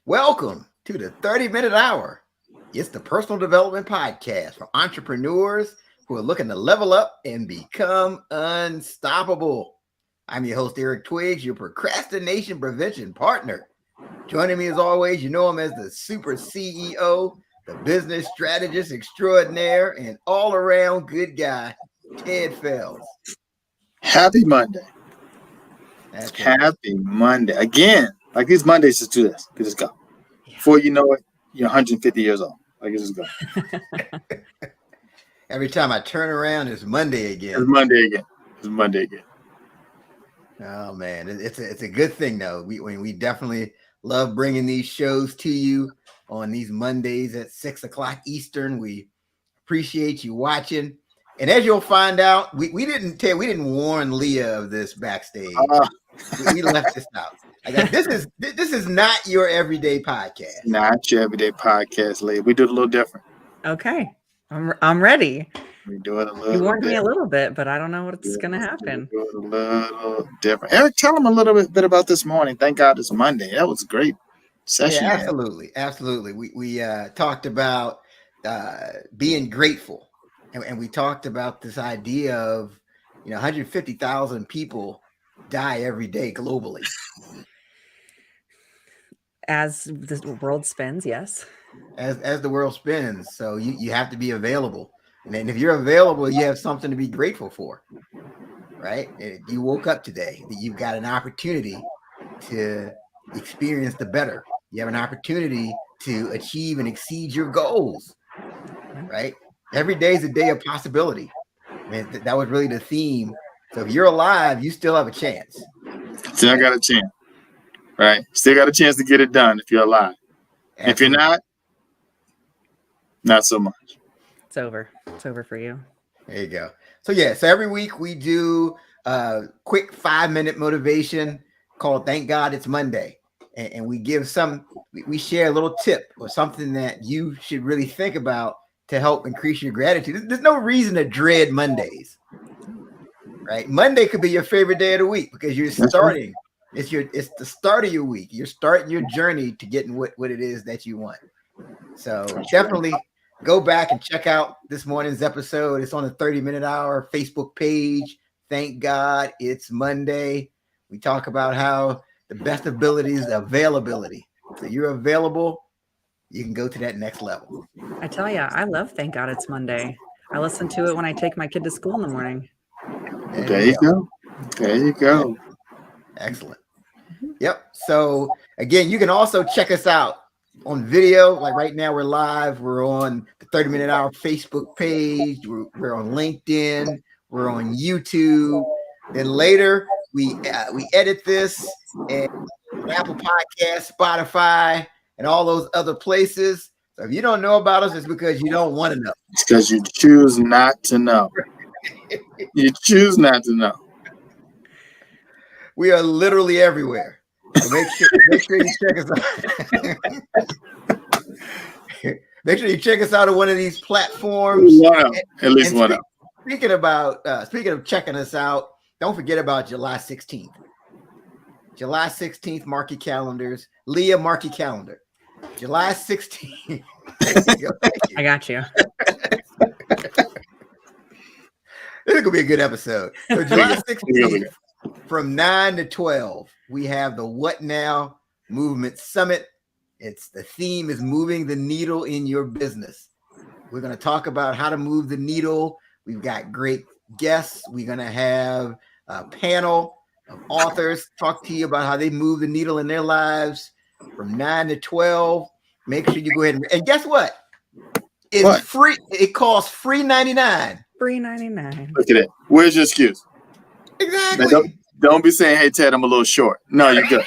Welcome to the 30-minute hour. It's the personal development podcast for entrepreneurs who are looking to level up and become unstoppable. I'm your host, Eric Twiggs, your procrastination prevention partner. Joining me as always, you know him as the super CEO, the business strategist extraordinaire, and all-around good guy, Ted Fells. Happy Monday. That's Happy Monday. Again, like these Mondays, just do this. Just go. Yeah. Before you know it, you're 150 years old. Like, just go. Every time I turn around, it's Monday again. It's Monday again. It's Monday again. Oh man, it's a good thing though. We definitely love bringing these shows to you on these Mondays at 6 o'clock Eastern. We appreciate you watching, and as you'll find out, we didn't warn Leah of this backstage. We left this out. Like, this is not your everyday podcast. Not your everyday podcast, Leah. We do it a little different. Okay, I'm ready. We do it a little. You warned me a different. little bit, but I don't know what's going to happen. We do it a little different. Eric, tell them a little bit about this morning. Thank God it's Monday. That was a great session. Yeah, absolutely. We talked about being grateful, and we talked about this idea of 150,000 people die every day globally. As the world spins, yes. As the world spins, so you have to be available, and then if you're available, you have something to be grateful for, right? You woke up today, that you've got an opportunity to experience the better. You have an opportunity to achieve and exceed your goals, right? Every day is a day of possibility. And that was really the theme. So if you're alive, you still have a chance. Still got a chance, right? Still got a chance to get it done if you're alive. Absolutely. If you're not so much. It's over. It's over for you. There you go. So every week we do a quick 5-minute motivation called Thank God It's Monday. And we give we share a little tip or something that you should really think about to help increase your gratitude. There's no reason to dread Mondays, right? Monday could be your favorite day of the week because you're starting. It's the start of your week. You're starting your journey to getting what it is that you want. So definitely go back and check out this morning's episode. It's on the 30-minute hour Facebook page. Thank God it's Monday. We talk about how the best ability is availability. So you're available, you can go to that next level. I tell you, I love Thank God It's Monday. I listen to it when I take my kid to school in the morning. There you go. There you go. Excellent. Yep. So again, you can also check us out on video. Like right now, we're live. We're on the 30-minute hour Facebook page. We're on LinkedIn. We're on YouTube. Then later, we edit this and Apple Podcasts, Spotify, and all those other places. So if you don't know about us, it's because you don't want to know. It's because you choose not to know. You choose not to know. We are literally everywhere. So make sure you check us out. Make sure you check us out on one of these platforms. At least one. Speaking of checking us out, don't forget about July 16th. July 16th, mark your calendars. Leah, mark your calendar. July 16th. I got you. This is going to be a good episode. So July 16th, from 9 to 12, we have the What Now Movement Summit. The theme is moving the needle in your business. We're going to talk about how to move the needle. We've got great guests. We're going to have a panel of authors talk to you about how they move the needle in their lives from 9 to 12. Make sure you go ahead and guess what? It's free. It costs free 99. Free 99. Look at it. Where's your excuse? Exactly. Now, don't be saying, hey, Ted, I'm a little short. No, you're good.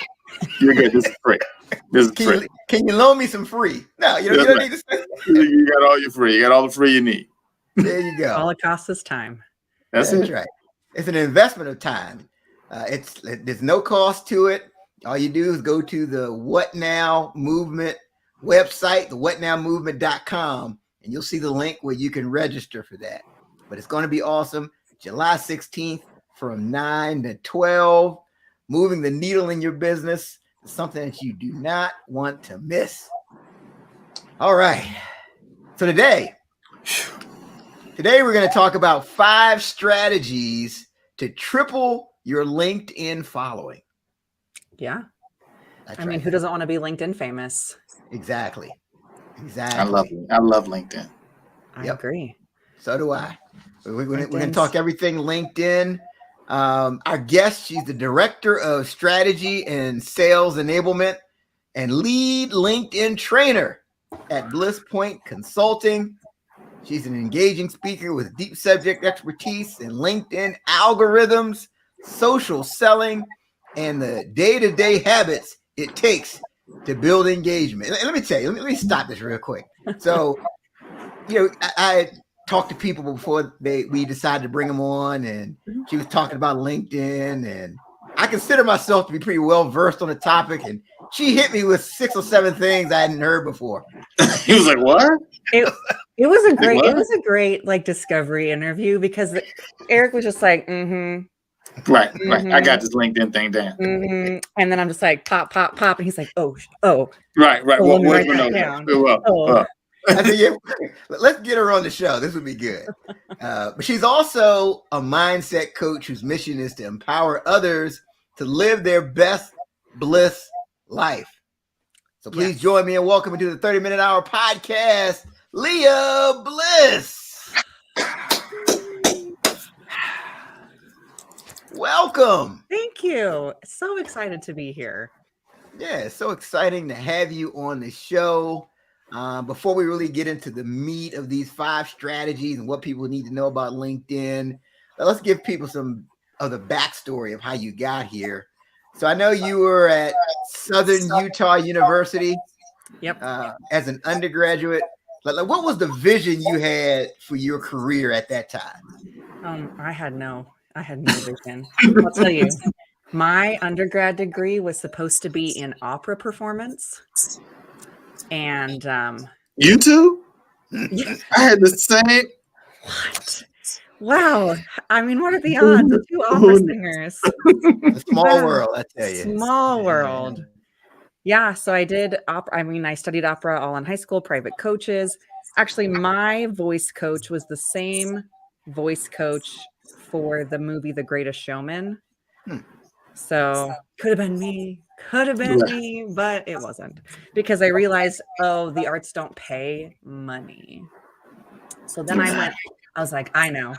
You're good. This is free. This is free. Can you loan me some free? No, you don't need to say. You got all your free. You got all the free you need. There you go. All it costs is time. That's it. Right. It's an investment of time. There's no cost to it. All you do is go to the What Now Movement website, the whatnowmovement.com, and you'll see the link where you can register for that. But it's going to be awesome. July 16th from 9 to 12, moving the needle in your business. something that you do not want to miss. All right. So today we're going to talk about 5 strategies to triple your LinkedIn following. Yeah. That's I mean, who doesn't want to be LinkedIn famous? Exactly. I love LinkedIn. I agree. So do I. We're going to talk everything LinkedIn. Our guest, she's the director of strategy and sales enablement and lead LinkedIn trainer at Bliss Consulting. She's an engaging speaker with deep subject expertise in LinkedIn algorithms, social selling, and the day-to-day habits it takes to build engagement. And let me tell you, let me stop this real quick. So, I talked to people before we decided to bring them on, and she was talking about LinkedIn, and I consider myself to be pretty well versed on the topic, and she hit me with 6 or 7 things I hadn't heard before. He was like, "What?" It was a great like discovery interview because Eric was just like, Right. I got this LinkedIn thing down. And then I'm just like, pop, and he's like, oh. Right. Oh, let me write that down. I said, yeah, let's get her on the show. This would be good. But she's also a mindset coach whose mission is to empower others to live their best Bliss life. So please join me in welcoming to the 30-Minute Hour podcast, Leah Bliss. Welcome. Thank you. So excited to be here. Yeah, it's so exciting to have you on the show. Before we really get into the meat of these 5 strategies and what people need to know about LinkedIn, let's give people some of the backstory of how you got here. So I know you were at Southern Utah University. Yep. As an undergraduate. Like, what was the vision you had for your career at that time? I had no vision. I'll tell you, my undergrad degree was supposed to be in opera performance. And you too? I had the same. What? Wow. I mean, what are the odds? 2 opera singers. A small world, I tell you. Small world. Yeah, so I did opera. I mean, I studied opera all in high school, private coaches. Actually, my voice coach was the same voice coach for the movie The Greatest Showman. So could have been me, but it wasn't, because I realized, the arts don't pay money. So then I was like, I know.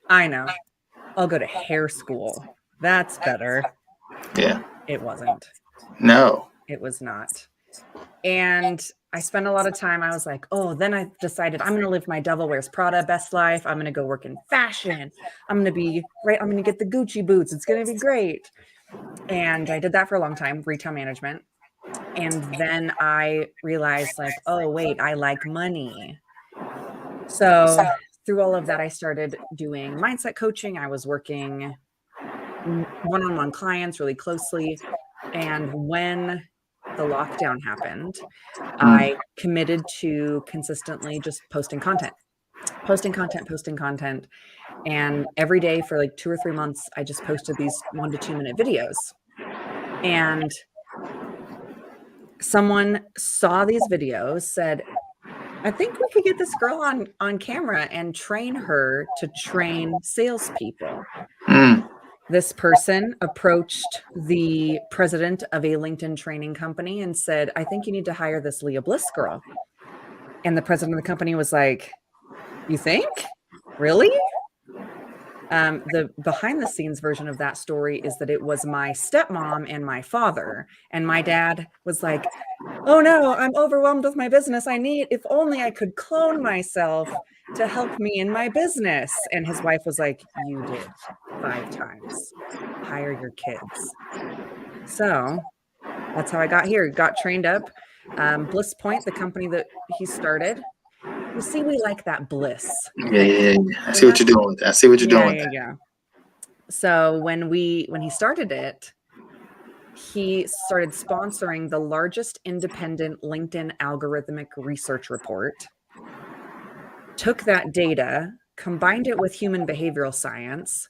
I'll go to hair school. That's better. Yeah. It wasn't. No. It was not. And I spent a lot of time. I was like, then I decided I'm going to live my Devil Wears Prada best life. I'm going to go work in fashion. I'm going to get the Gucci boots. It's going to be great. And I did that for a long time, retail management. And then I realized, like, oh, wait, I like money. So through all of that, I started doing mindset coaching. I was working one-on-one clients really closely. And when the lockdown happened, I committed to consistently just posting content. And every day for like 2 or 3 months, I just posted these 1 to 2 minute videos. And someone saw these videos, said, I think we could get this girl on camera and train her to train salespeople. This person approached the president of a LinkedIn training company and said, I think you need to hire this Leah Bliss girl. And the president of the company was like, you think? Really? The behind the scenes version of that story is that it was my stepmom and my father. And my dad was like, oh no, I'm overwhelmed with my business. If only I could clone myself to help me in my business. And his wife was like, you did 5 times. Hire your kids. So that's how I got here. Got trained up. Bliss Point, the company that he started. You see, we like that bliss. Yeah. I see what you're doing with that. Yeah. So when he started it, he started sponsoring the largest independent LinkedIn algorithmic research report, took that data, combined it with human behavioral science,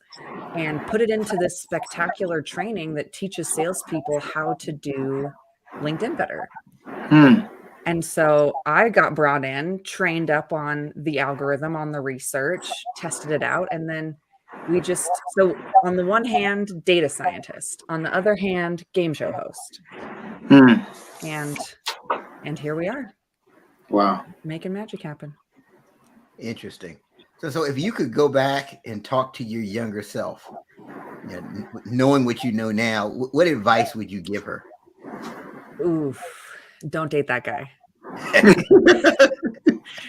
and put it into this spectacular training that teaches salespeople how to do LinkedIn better. Mm. And so I got brought in, trained up on the algorithm, on the research, tested it out. And then so on the one hand, data scientist, on the other hand, game show host. Mm. And here we are. Wow. Making magic happen. Interesting. So if you could go back and talk to your younger self, knowing what you know now, what advice would you give her? Oof. Don't date that guy.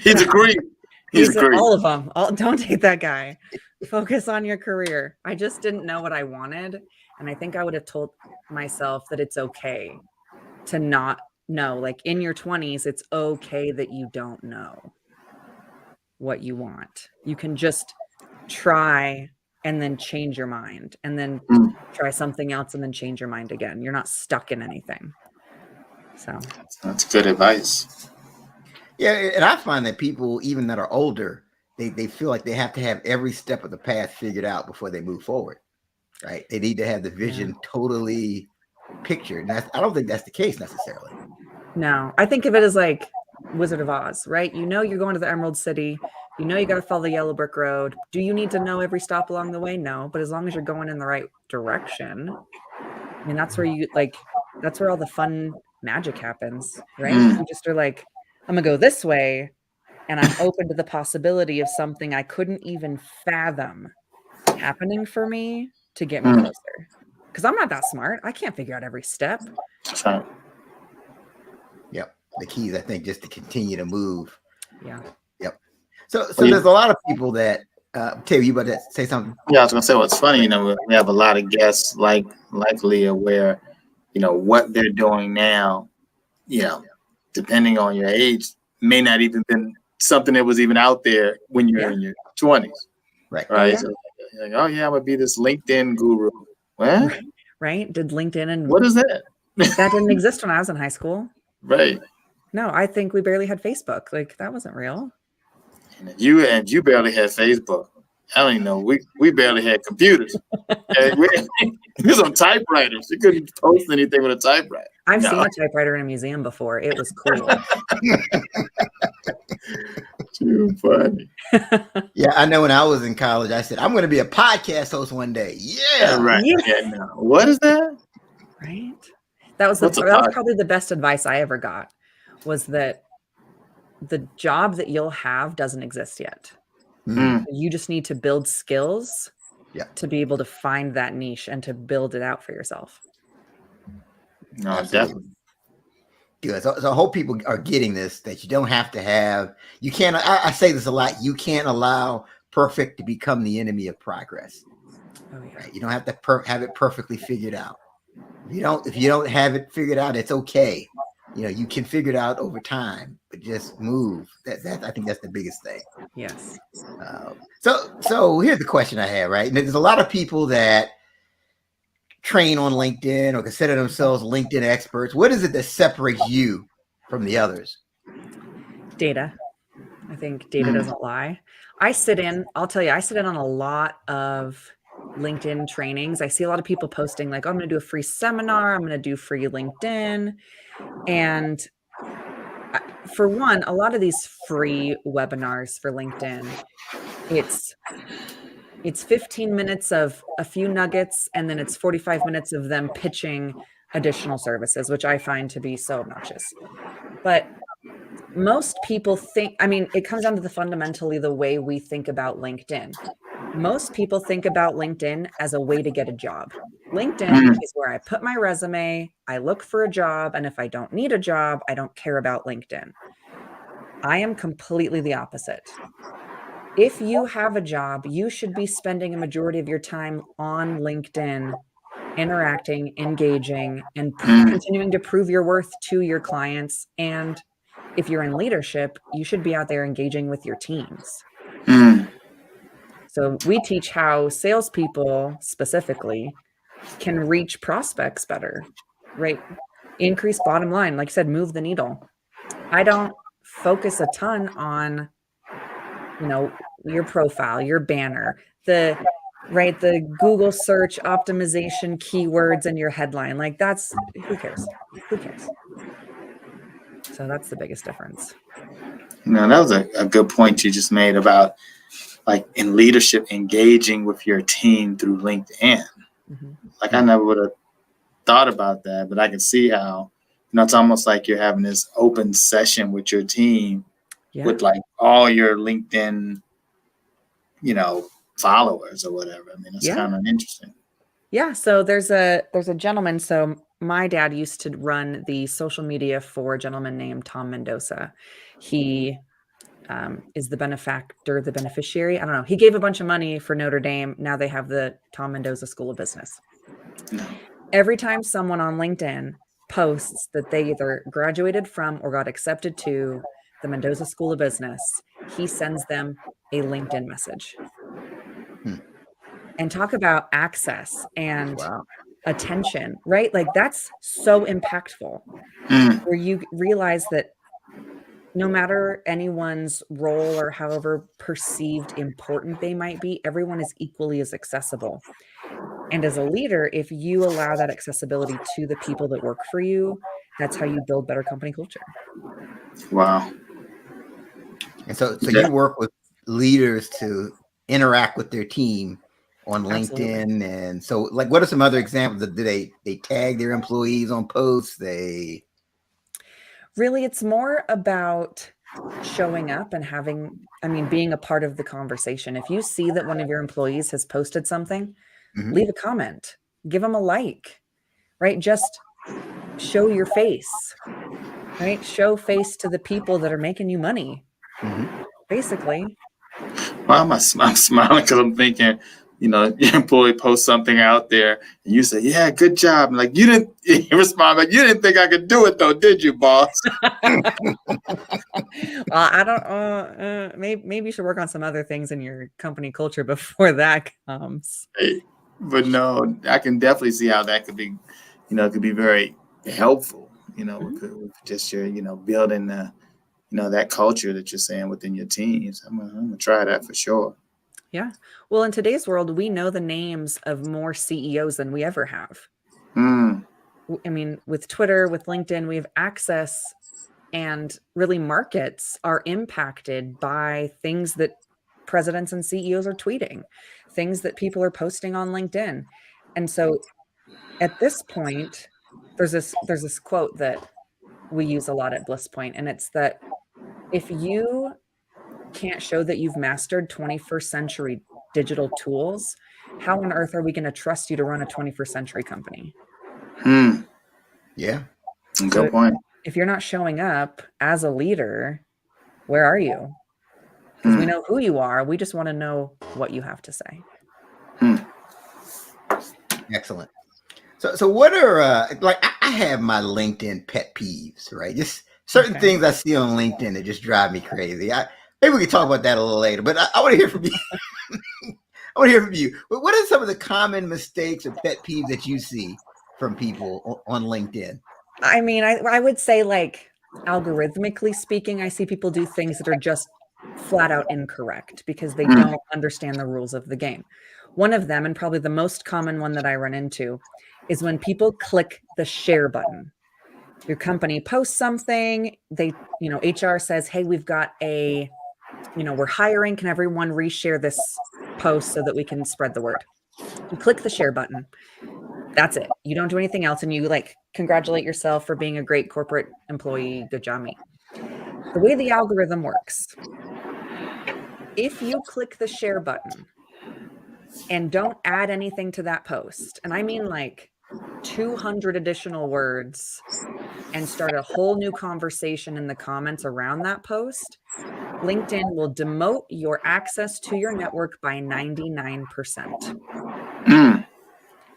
He's a creep. He's a creep. All of them. Don't date that guy. Focus on your career. I just didn't know what I wanted. And I think I would have told myself that it's okay to not know. Like in your 20s, it's okay that you don't know what you want. You can just try and then change your mind, and then try something else and then change your mind again. You're not stuck in anything. So that's good advice. Yeah, and I find that people, even that are older, they feel like they have to have every step of the path figured out before they move forward. Right? They need to have the vision totally pictured. And I don't think that's the case necessarily. No, I think of it as like Wizard of Oz, right? You know you're going to the Emerald City. You know you got to follow the yellow brick road. Do you need to know every stop along the way? No, but as long as you're going in the right direction, I mean, that's where all the fun magic happens, right? You just are like, I'm gonna go this way, and I'm open to the possibility of something I couldn't even fathom happening for me to get me closer. Because I'm not that smart. I can't figure out every step. That's right. Yep. The key is, I think, just to continue to move. Yeah. Yep. So there's a lot of people that Taylor, you about to say something? Yeah, I was gonna say what's funny, we have a lot of guests like Leah where, what they're doing now, depending on your age, may not even been something that was even out there when you're in your 20s. Right. Right. Yeah. So, I'm gonna be this LinkedIn guru. What? Right. Did LinkedIn and what is that? That didn't exist when I was in high school. Right. No, I think we barely had Facebook. Like that wasn't real. And you barely had Facebook. I don't even know. We barely had computers. we was on typewriters. You couldn't post anything with a typewriter. I've seen a typewriter in a museum before. It was cool. Too funny. Yeah, I know when I was in college, I said, I'm going to be a podcast host one day. Yeah. Right. Yeah, no. What is that? Right. That was probably the best advice I ever got, was that the job that you'll have doesn't exist yet. You just need to build skills to be able to find that niche and to build it out for yourself. No, absolutely. Definitely. Good. So I hope people are getting this, that you don't have to have, you can't, I say this a lot, you can't allow perfect to become the enemy of progress. Oh, yeah. Right? You don't have to have it perfectly figured out. If you don't have it figured out, it's okay. You can figure it out over time, but just move. That I think that's the biggest thing. Yes. So here's the question I have, right? And there's a lot of people that train on LinkedIn or consider themselves LinkedIn experts. What is it that separates you from the others? Data. I think data doesn't lie. I'll tell you, I sit in on a lot of LinkedIn trainings. I see a lot of people posting like, oh, I'm going to do a free seminar. I'm going to do free LinkedIn. And for one, a lot of these free webinars for LinkedIn, it's 15 minutes of a few nuggets, and then it's 45 minutes of them pitching additional services, which I find to be so obnoxious. But most people think, it comes down to fundamentally the way we think about LinkedIn. Most people think about LinkedIn as a way to get a job. LinkedIn is where I put my resume, I look for a job, and if I don't need a job, I don't care about LinkedIn. I am completely the opposite. If you have a job, you should be spending a majority of your time on LinkedIn, interacting, engaging, and continuing to prove your worth to your clients. And if you're in leadership, you should be out there engaging with your teams. So we teach how salespeople specifically can reach prospects better, right? Increase bottom line, like I said, move the needle. I don't focus a ton on, your profile, your banner, the right? The Google search optimization keywords in your headline. Like that's, who cares? Who cares? So that's the biggest difference. That was a good point you just made about like in leadership engaging with your team through LinkedIn. Mm-hmm. Like I never would have thought about that, but I can see how, it's almost like you're having this open session with your team with like all your LinkedIn, followers or whatever. I mean, it's kind of interesting. Yeah. So there's a gentleman. So my dad used to run the social media for a gentleman named Tom Mendoza. He is the beneficiary. I don't know. He gave a bunch of money for Notre Dame. Now they have the Tom Mendoza School of Business. No. Every time someone on LinkedIn posts that they either graduated from or got accepted to the Mendoza School of Business, he sends them a LinkedIn message. And talk about access and attention, right? Like that's so impactful where you realize that no matter anyone's role or however perceived important they might be, everyone is equally as accessible. And as a leader, if you allow that accessibility to the people that work for you, that's how you build better company culture. Wow. And so you work with leaders to interact with their team on LinkedIn. Absolutely. And so like, what are some other examples? Do they tag their employees on posts? Really, it's more about showing up and being a part of the conversation. If you see that one of your employees has posted something, leave a comment, give them a like, right? Just show your face, right? Show face to the people that are making you money, basically. Well, I'm smiling because I'm thinking, your employee posts something out there and you say, yeah, good job. Like you didn't respond, like you didn't think I could do it though, did you, boss? Well, I don't, maybe you should work on some other things in your company culture before that comes. But no, I can definitely see how that could be, it could be very helpful, with just your, building the, that culture that you're saying within your teams. I'm gonna try that for sure. Yeah. Well, in today's world, we know the names of more CEOs than we ever have. I mean, with Twitter, with LinkedIn, we have access, and really markets are impacted by things that presidents and CEOs are tweeting, things that people are posting on LinkedIn. And so at this point, there's this quote that we use a lot at Bliss Point, and it's that if you can't show that you've mastered 21st century digital tools, how on earth are we going to trust you to run a 21st century company? Yeah. Good point. If you're not showing up as a leader, where are you? Because we know who you are. We just want to know what you have to say. Excellent. So what are like I have my LinkedIn pet peeves, right? Just certain things I see on LinkedIn that just drive me crazy. Maybe we can talk about that a little later, but I want to hear from you. I want to hear from you. What are some of the common mistakes or pet peeves that you see from people on LinkedIn? I mean, I would say, like, algorithmically speaking, I see people do things that are just flat out incorrect because they don't understand the rules of the game. One of them, and probably the most common one that I run into, is when people click the share button. Your company posts something, HR says, hey, we've got we're hiring. Can everyone reshare this post so that we can spread the word? You click the share button. That's it. You don't do anything else. And you congratulate yourself for being a great corporate employee. Good job, me. The way the algorithm works, if you click the share button and don't add anything to that post, and I mean 200 additional words, and start a whole new conversation in the comments around that post, LinkedIn will demote your access to your network by 99%.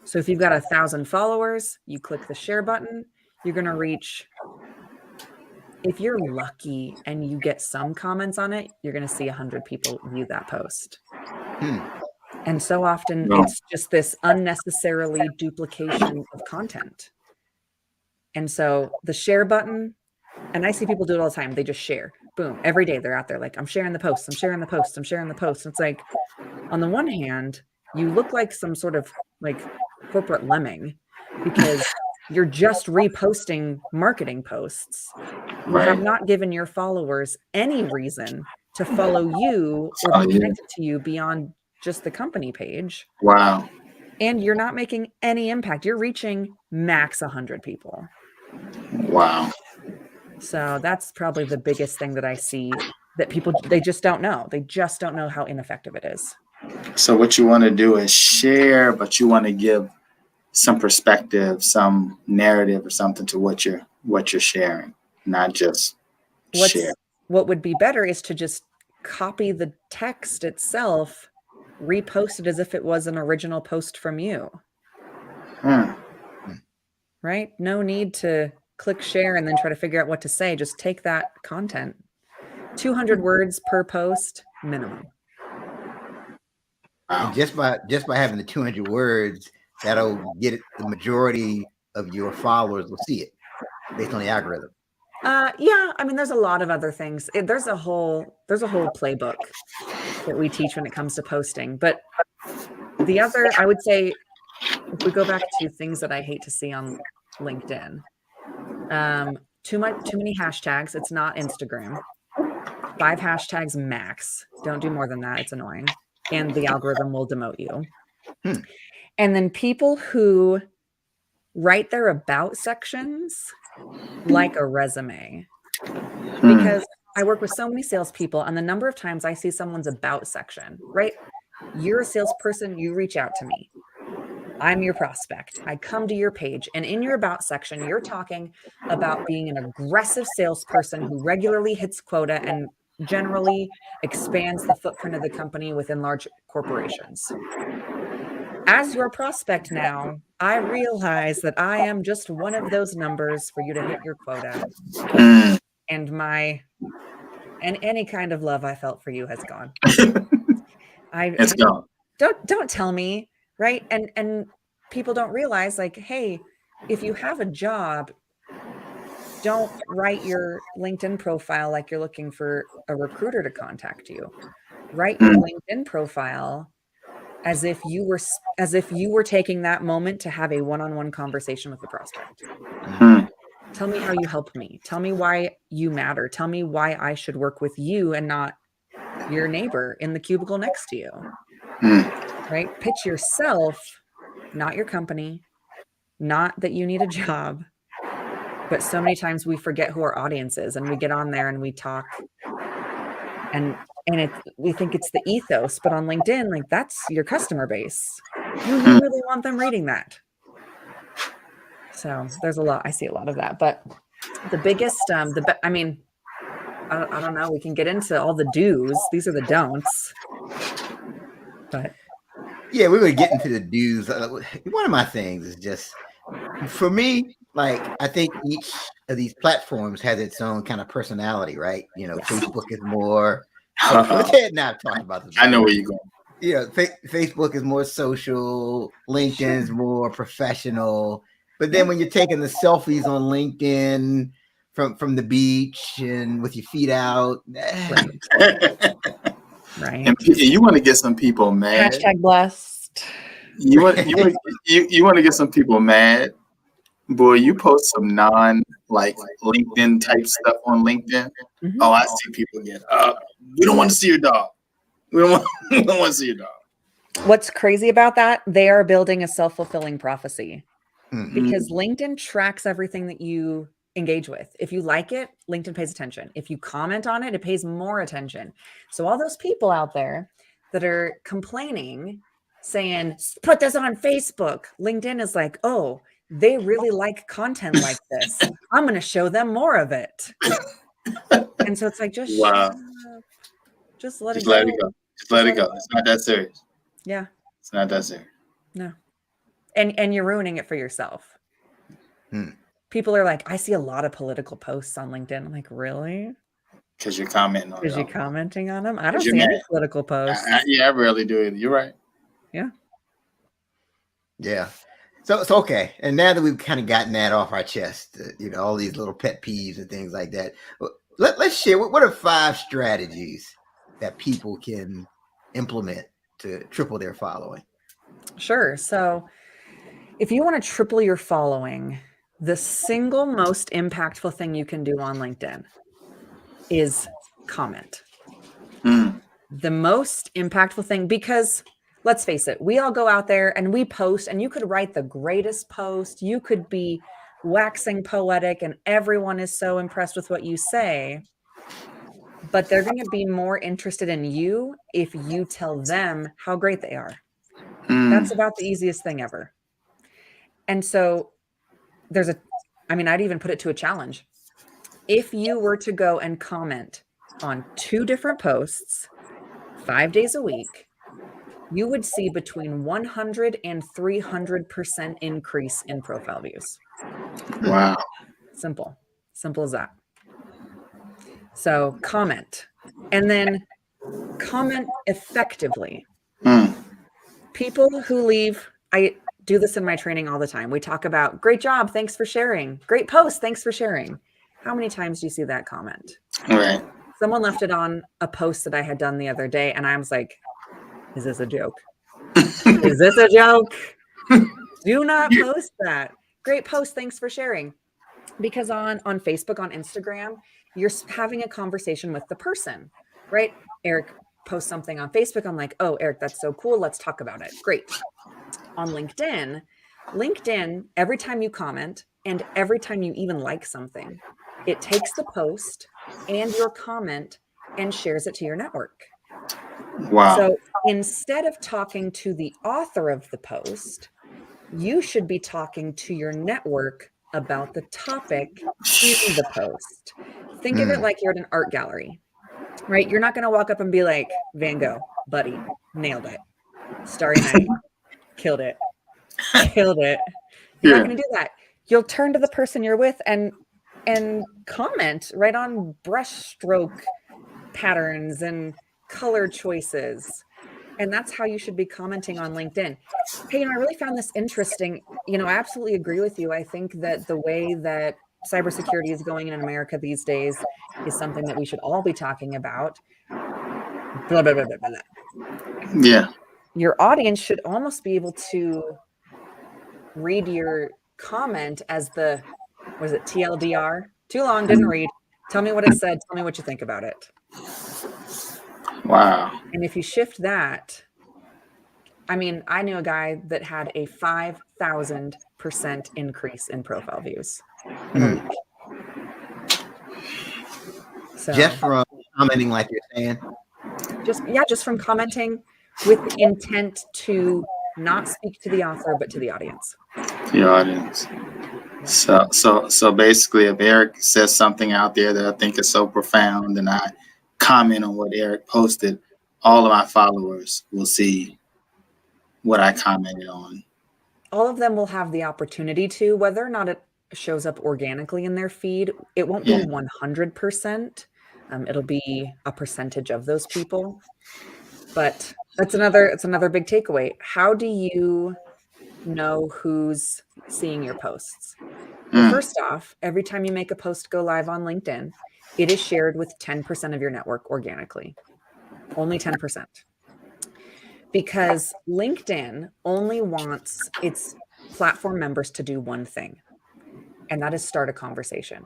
So if you've got 1,000 followers, you click the share button, you're going to reach, if you're lucky and you get some comments on it, you're going to see 100 people view that post. And so often it's just this unnecessarily duplication of content. And so the share button, and I see people do it all the time. They just share. Boom. Every day they're out there like, I'm sharing the post. I'm sharing the post. I'm sharing the post. And it's like, on the one hand, you look like some sort of like corporate lemming because you're just reposting marketing posts. You have not given your followers any reason to follow you or be connected to you beyond just the company page. Wow. And you're not making any impact. You're reaching max 100 people. Wow. So that's probably the biggest thing that I see that people, they just don't know. They just don't know how ineffective it is. So what you want to do is share, but you want to give some perspective, some narrative or something to what you're sharing, not just share. What would be better is to just copy the text itself, repost it as if it was an original post from you. Right? No need to click share and then try to figure out what to say. Just take that content. 200 words per post minimum. And just by having the 200 words, that'll get it, the majority of your followers will see it based on the algorithm. Yeah, I mean, there's a lot of other things. There's a whole playbook that we teach when it comes to posting. But the other, I would say, if we go back to things that I hate to see on LinkedIn, too many hashtags. It's not Instagram. 5 hashtags max. Don't do more than that. It's annoying. And the algorithm will demote you. And then people who write their about sections like a resume. Because I work with so many salespeople, and the number of times I see someone's about section, right? You're a salesperson, you reach out to me. I'm your prospect. I come to your page, and in your about section, you're talking about being an aggressive salesperson who regularly hits quota and generally expands the footprint of the company within large corporations. As your prospect now, I realize that I am just one of those numbers for you to hit your quota. And any kind of love I felt for you has gone. It's gone. Don't tell me, right? And people don't realize, like, hey, if you have a job, don't write your LinkedIn profile like you're looking for a recruiter to contact you. Write your LinkedIn profile as if you were taking that moment to have a one-on-one conversation with the prospect. Tell me how you help me. Tell me why you matter. Tell me why I should work with you and not your neighbor in the cubicle next to you. Right? Pitch yourself, not your company, not that you need a job. But so many times we forget who our audience is, and we get on there and we talk and we think it's the ethos, but on LinkedIn, like, that's your customer base. You really want them reading that. So there's a lot, I see a lot of that, but the biggest, I don't know, we can get into all the do's. These are the don'ts, but. Yeah, we're going to get into the do's. One of my things is just, for me, like, I think each of these platforms has its own kind of personality, right? You know, Facebook is more, Ted and I have talked about this. I know where you're going. You know, Facebook is more social, LinkedIn is more professional. But then when you're taking the selfies on LinkedIn from the beach and with your feet out, right? And you want to get some people mad. #blessed. You want to get some people mad. Boy, you post some LinkedIn type stuff on LinkedIn. Oh, I see people get up. We don't want to see your dog. We don't want to see your dog. What's crazy about that? They are building a self-fulfilling prophecy because LinkedIn tracks everything that you engage with. If you like it, LinkedIn pays attention. If you comment on it, it pays more attention. So all those people out there that are complaining, saying, put this on Facebook, LinkedIn is like, oh, they really like content like this. I'm going to show them more of it. And so it's like, just shut up. Just let it go. Just let it go. It's not that serious. Yeah. It's not that serious. No. And you're ruining it for yourself. People are like, I see a lot of political posts on LinkedIn. I'm like, really? Because you're commenting on them. Because you're commenting on them? I don't see any political posts. I rarely do it. You're right. Yeah. Yeah. So okay. And now that we've kind of gotten that off our chest, all these little pet peeves and things like that, let's share what are 5 strategies that people can implement to triple their following. Sure. So if you want to triple your following, the single most impactful thing you can do on LinkedIn is comment. The most impactful thing, because let's face it, we all go out there and we post, and you could write the greatest post. You could be waxing poetic and everyone is so impressed with what you say, but they're going to be more interested in you if you tell them how great they are. That's about the easiest thing ever. And so I'd even put it to a challenge. If you were to go and comment on 2 different posts 5 days a week, you would see between 100 and 300% increase in profile views. Wow. Simple as that. So comment, and then comment effectively. People who leave, I do this in my training all the time. We talk about great job, thanks for sharing. Great post, thanks for sharing. How many times do you see that comment? Right. Someone left it on a post that I had done the other day, and I was like, is this a joke? Is this a joke? Do not post that. Great post, thanks for sharing. Because on Facebook, on Instagram, you're having a conversation with the person, right? Eric posts something on Facebook. I'm like, oh, Eric, that's so cool. Let's talk about it. Great. On LinkedIn, every time you comment and every time you even like something, it takes the post and your comment and shares it to your network. Wow. So instead of talking to the author of the post, you should be talking to your network about the topic in the post. Think of it like you're at an art gallery, right? You're not going to walk up and be like, Van Gogh, buddy, nailed it. Starry Night, killed it. You're not going to do that. You'll turn to the person you're with and comment right on brushstroke patterns and color choices. And that's how you should be commenting on LinkedIn. Hey, I really found this interesting. I absolutely agree with you. I think that the way that cybersecurity is going in America these days is something that we should all be talking about. Blah, blah, blah, blah, blah. Yeah. Your audience should almost be able to read your comment as was it TLDR? Too long, didn't read. Tell me what it said. Tell me what you think about it. Wow. And if you shift that, I knew a guy that had a 5,000% increase in profile views in a week. So just from commenting, like you're saying, just from commenting with the intent to not speak to the author, but to the audience. The audience. So basically, if Eric says something out there that I think is so profound, and I comment on what Eric posted, all of my followers will see what I commented on. All of them will have the opportunity to, whether or not it shows up organically in their feed, it won't be 100%. It'll be a percentage of those people. But it's another big takeaway. How do you know who's seeing your posts? Well, first off, every time you make a post go live on LinkedIn, it is shared with 10% of your network organically. Only 10%. Because LinkedIn only wants its platform members to do one thing, and that is start a conversation.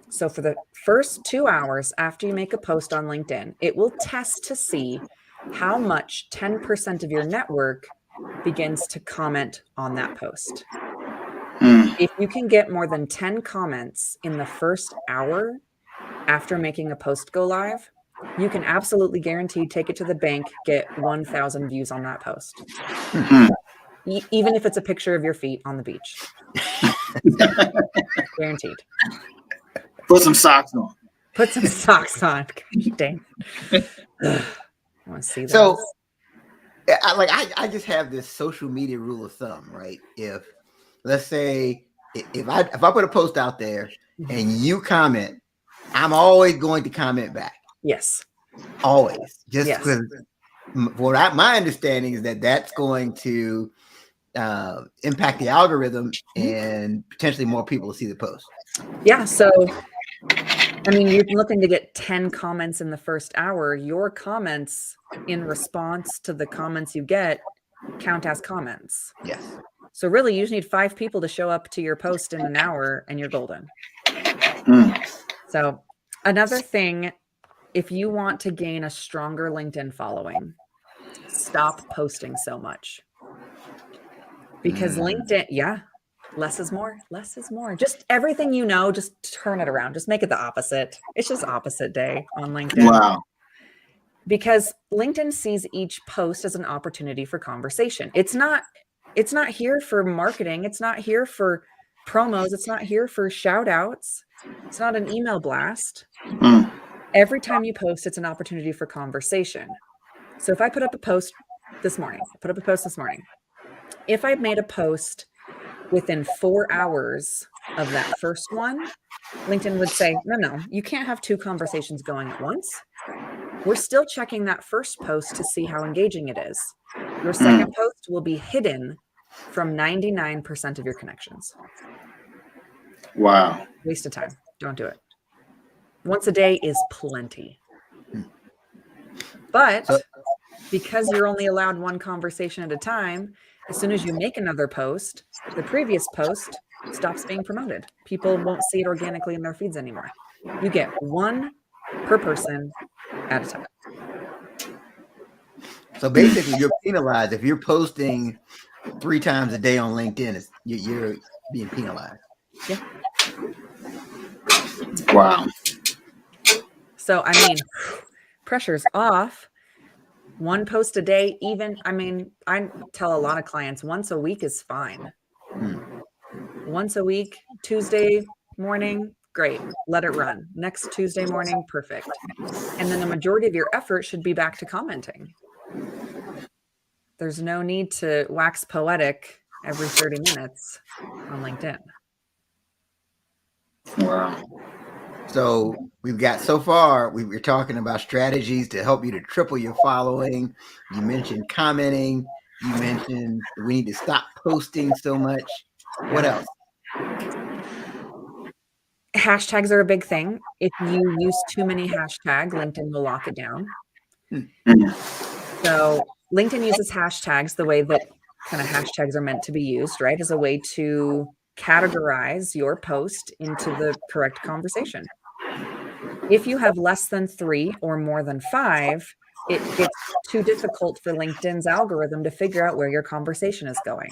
So for the first 2 hours after you make a post on LinkedIn, it will test to see how much 10% of your network begins to comment on that post. If you can get more than 10 comments in the first hour after making a post go live, you can absolutely guarantee take it to the bank, get 1,000 views on that post. Even if it's a picture of your feet on the beach. Guaranteed. Put some socks on. Put some socks on. Gosh, dang. I want to see that. So I just have this social media rule of thumb, right? If let's say if I put a post out there and you comment, I'm always going to comment back. Yes. Always. Just because my understanding is that that's going to impact the algorithm and potentially more people will see the post. Yeah. So, you're looking to get 10 comments in the first hour. Your comments in response to the comments you get count as comments. Yes. So really, you just need 5 people to show up to your post in an hour and you're golden. So another thing, if you want to gain a stronger LinkedIn following, stop posting so much. Because LinkedIn, less is more, less is more. Just everything you know, just turn it around. Just make it the opposite. It's just opposite day on LinkedIn. Wow. Because LinkedIn sees each post as an opportunity for conversation. It's not here for marketing. It's not here for promos. It's not here for shout outs. It's not an email blast. Every time you post, it's an opportunity for conversation. So if I put up a post this morning, if I made a post within 4 hours of that first one, LinkedIn would say, no, you can't have 2 conversations going at once. We're still checking that first post to see how engaging it is. Your second post will be hidden from 99% of your connections. Wow. Waste of time. Don't do it. Once a day is plenty. But because you're only allowed 1 conversation at a time, as soon as you make another post, the previous post stops being promoted. People won't see it organically in their feeds anymore. You get 1 per person at a time. So basically, you're penalized if you're posting 3 times a day on LinkedIn. You're being penalized. Yeah. Wow. So, I mean, pressure's off. 1 post a day, I tell a lot of clients once a week is fine. Once a week, Tuesday morning, great. Let it run. Next Tuesday morning, perfect. And then the majority of your effort should be back to commenting. There's no need to wax poetic every 30 minutes on LinkedIn. Wow. So we've got so far, we're talking about strategies to help you to triple your following. You mentioned commenting. You mentioned we need to stop posting so much. What else? Hashtags are a big thing. If you use too many hashtags, LinkedIn will lock it down. So LinkedIn uses hashtags the way that kind of hashtags are meant to be used, right? As a way to categorize your post into the correct conversation. If you have less than 3 or more than 5, it gets too difficult for LinkedIn's algorithm to figure out where your conversation is going.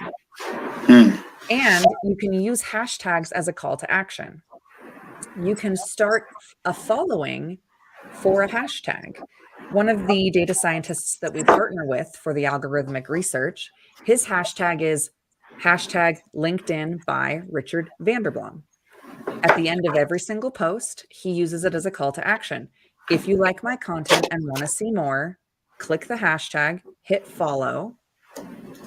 And you can use hashtags as a call to action. You can start a following for a hashtag. One of the data scientists that we partner with for the algorithmic research, his hashtag is hashtag LinkedIn by Richard Vanderblom. At the end of every single post, he uses it as a call to action. If you like my content and want to see more, click the hashtag, hit follow,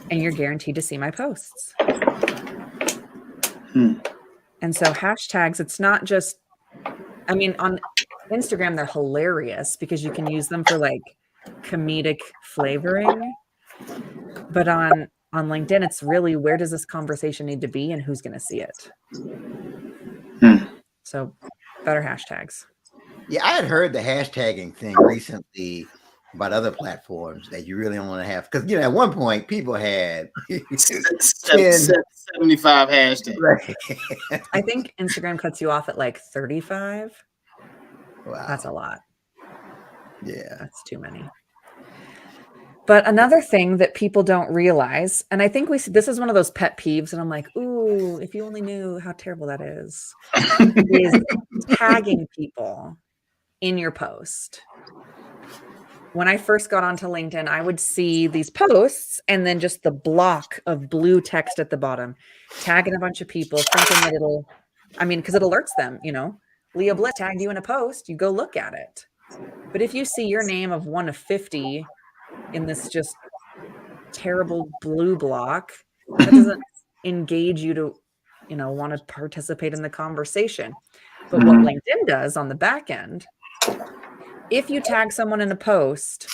and you're guaranteed to see my posts. And so hashtags, it's not just, on Instagram, they're hilarious because you can use them for like comedic flavoring. But on LinkedIn, it's really, where does this conversation need to be and who's going to see it? So better hashtags. Yeah, I had heard the hashtagging thing recently about other platforms that you really don't want to have. Because, at one point, people had 75 hashtags. Right. I think Instagram cuts you off at like 35. Wow. That's a lot. Yeah. That's too many. But another thing that people don't realize, and I think this is one of those pet peeves, and I'm like, ooh, if you only knew how terrible that is tagging people in your post. When I first got onto LinkedIn, I would see these posts and then just the block of blue text at the bottom, tagging a bunch of people, thinking that because it alerts them, Leah Bliss tagged you in a post, you go look at it. But if you see your name of 1 of 50 in this just terrible blue block, that doesn't engage you to, want to participate in the conversation. But what LinkedIn does on the back end, if you tag someone in a post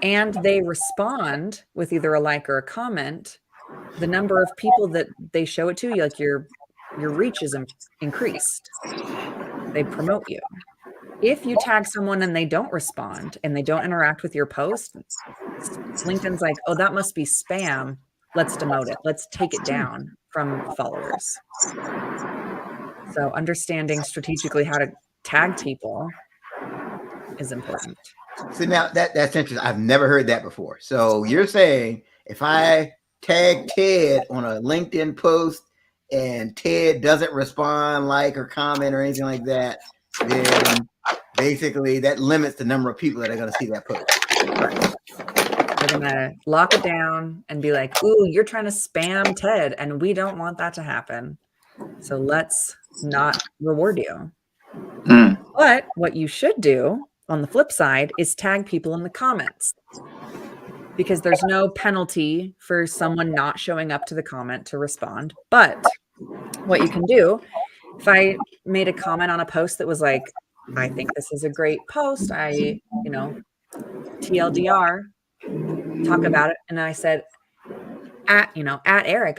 and they respond with either a like or a comment, the number of people that they show it to, like your reach is increased. They promote you. If you tag someone and they don't respond and they don't interact with your post, LinkedIn's like, oh, that must be spam. Let's demote it. Let's take it down from followers. So understanding strategically how to tag people is important. So now that's interesting. I've never heard that before. So you're saying if I tag Ted on a LinkedIn post and Ted doesn't respond, like, or comment or anything like that, then basically that limits the number of people that are going to see that post. They're going to lock it down and be like, ooh, you're trying to spam Ted, and we don't want that to happen. So let's not reward you. But what you should do on the flip side is tag people in the comments, because there's no penalty for someone not showing up to the comment to respond. But what you can do, if I made a comment on a post that was like, I think this is a great post, TLDR, talk about it. And I said, at Eric,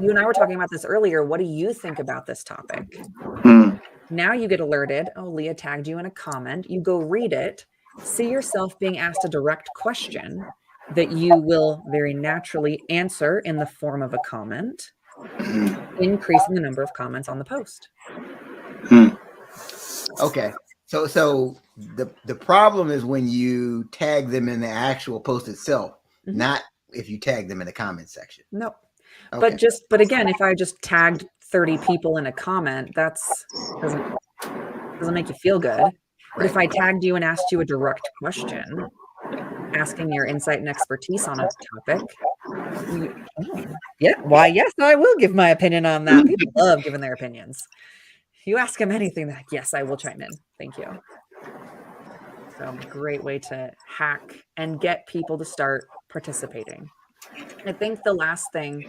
you and I were talking about this earlier. What do you think about this topic? Now you get alerted. Oh, Leah tagged you in a comment. You go read it, see yourself being asked a direct question that you will very naturally answer in the form of a comment, increasing the number of comments on the post. Okay. So the problem is when you tag them in the actual post itself, not if you tag them in the comment section. No. Okay. But again, if I just tagged 30 people in a comment, that's doesn't make you feel good. But if I tagged you and asked you a direct question, asking your insight and expertise on a topic, yes, I will give my opinion on that. People love giving their opinions. You ask them anything, like, yes, I will chime in. Thank you. So great way to hack and get people to start participating. I think the last thing,